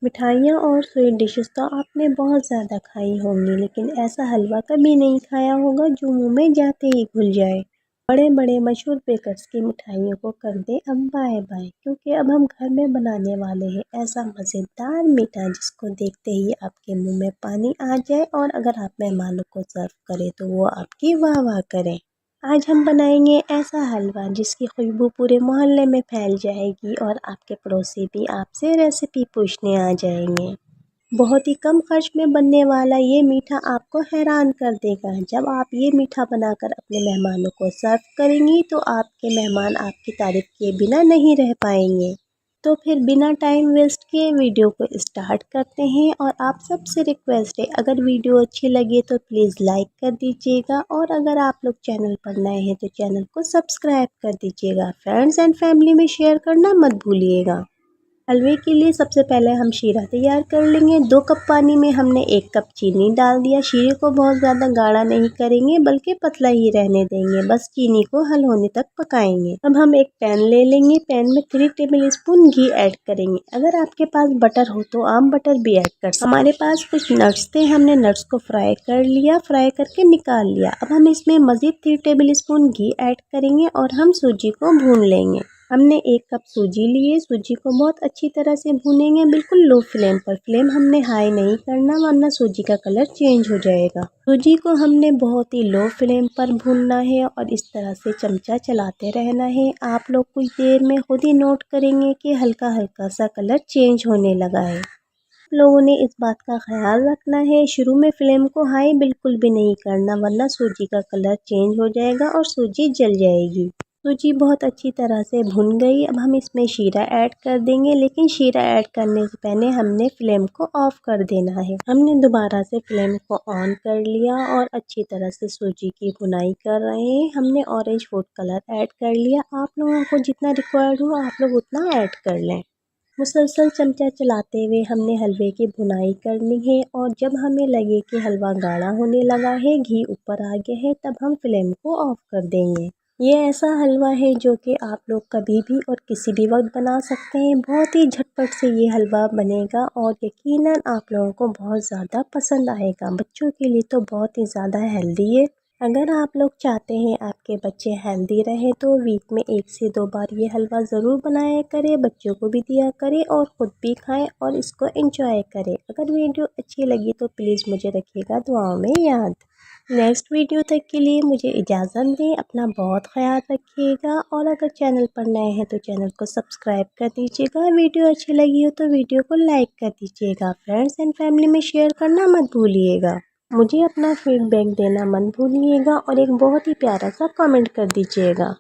मिठाइयाँ और sweet dishes तो आपने बहुत ज़्यादा खाई होंगी, लेकिन ऐसा हलवा कभी नहीं खाया होगा जो मुंह में जाते ही घुल जाए। बड़े बड़े मशहूर बेकर्स की मिठाइयों को कर दे अब बाय बाय, क्योंकि अब हम घर में बनाने वाले हैं ऐसा मज़ेदार मीठा जिसको देखते ही आपके मुंह में पानी आ जाए, और अगर आप मेहमानों को सर्व करें तो वो आपकी वाह वाह करें। आज हम बनाएंगे ऐसा हलवा जिसकी खुशबू पूरे मोहल्ले में फैल जाएगी और आपके पड़ोसी भी आपसे रेसिपी पूछने आ जाएंगे। बहुत ही कम खर्च में बनने वाला ये मीठा आपको हैरान कर देगा। जब आप ये मीठा बनाकर अपने मेहमानों को सर्व करेंगी तो आपके मेहमान आपकी तारीफ किए बिना नहीं रह पाएंगे। तो फिर बिना टाइम वेस्ट किए वीडियो को स्टार्ट करते हैं, और आप सबसे रिक्वेस्ट है, अगर वीडियो अच्छी लगे तो प्लीज़ लाइक कर दीजिएगा, और अगर आप लोग चैनल पर नए हैं तो चैनल को सब्सक्राइब कर दीजिएगा। फ्रेंड्स एंड फैमिली में शेयर करना मत भूलिएगा। हलवे के लिए सबसे पहले हम शीरा तैयार कर लेंगे। 2 कप पानी में हमने 1 कप चीनी डाल दिया। शीरे को बहुत ज़्यादा गाढ़ा नहीं करेंगे बल्कि पतला ही रहने देंगे, बस चीनी को हल होने तक पकाएंगे। अब हम एक पैन ले लेंगे, पैन में 3 टेबल स्पून घी ऐड करेंगे। अगर आपके पास बटर हो तो आप बटर भी ऐड कर सकते हैं। हमारे पास कुछ नट्स थे, हमने नट्स को फ्राई कर लिया, फ्राई करके निकाल लिया। अब हम इसमें मज़ीद 3 टेबल स्पून घी ऐड करेंगे और हम सूजी को भून लेंगे। हमने 1 कप सूजी लिए, सूजी को बहुत अच्छी तरह से भूनेंगे, बिल्कुल लो फ्लेम पर। फ्लेम हमने हाई नहीं करना वरना सूजी का कलर चेंज हो जाएगा। सूजी को हमने बहुत ही लो फ्लेम पर भूनना है और इस तरह से चमचा चलाते रहना है। आप लोग कुछ देर में खुद ही नोट करेंगे कि हल्का हल्का सा कलर चेंज होने लगा है। लोगों ने इस बात का ख्याल रखना है, शुरू में फ्लेम को हाई बिल्कुल भी नहीं करना वरना सूजी का कलर चेंज हो जाएगा और सूजी जल जाएगी। सूजी बहुत अच्छी तरह से भुन गई। अब हम इसमें शीरा ऐड कर देंगे, लेकिन शीरा ऐड करने से पहले हमने फ्लेम को ऑफ कर देना है। हमने दोबारा से फ्लेम को ऑन कर लिया और अच्छी तरह से सूजी की भुनाई कर रहे हैं। हमने ऑरेंज फूड कलर ऐड कर लिया। आप लोगों को जितना रिक्वायर्ड हो आप लोग उतना ऐड कर लें। मुसलसल चमचा चलाते हुए हमने हलवे की भुनाई करनी है, और जब हमें लगे कि हलवा गाढ़ा होने लगा है, घी ऊपर आ गया है, तब हम फ्लेम को ऑफ कर देंगे। ये ऐसा हलवा है जो कि आप लोग कभी भी और किसी भी वक्त बना सकते हैं। बहुत ही झटपट से ये हलवा बनेगा और यकीनन आप लोगों को बहुत ज़्यादा पसंद आएगा। बच्चों के लिए तो बहुत ही ज़्यादा हेल्दी है। अगर आप लोग चाहते हैं आपके बच्चे हेल्दी रहे तो वीक में 1 से 2 बार ये हलवा ज़रूर बनाया करें, बच्चों को भी दिया करें और ख़ुद भी खाएं और इसको एंजॉय करें। अगर वीडियो अच्छी लगी तो प्लीज़ मुझे रखिएगा दुआओं में याद। नेक्स्ट वीडियो तक के लिए मुझे इजाज़त दें। अपना बहुत ख्याल रखिएगा, और अगर चैनल पर नए हैं तो चैनल को सब्सक्राइब कर दीजिएगा। वीडियो अच्छी लगी हो तो वीडियो को लाइक कर दीजिएगा। फ्रेंड्स एंड फैमिली में शेयर करना मत भूलिएगा। मुझे अपना फीडबैक देना मत भूलिएगा और एक बहुत ही प्यारा सा कमेंट कर दीजिएगा।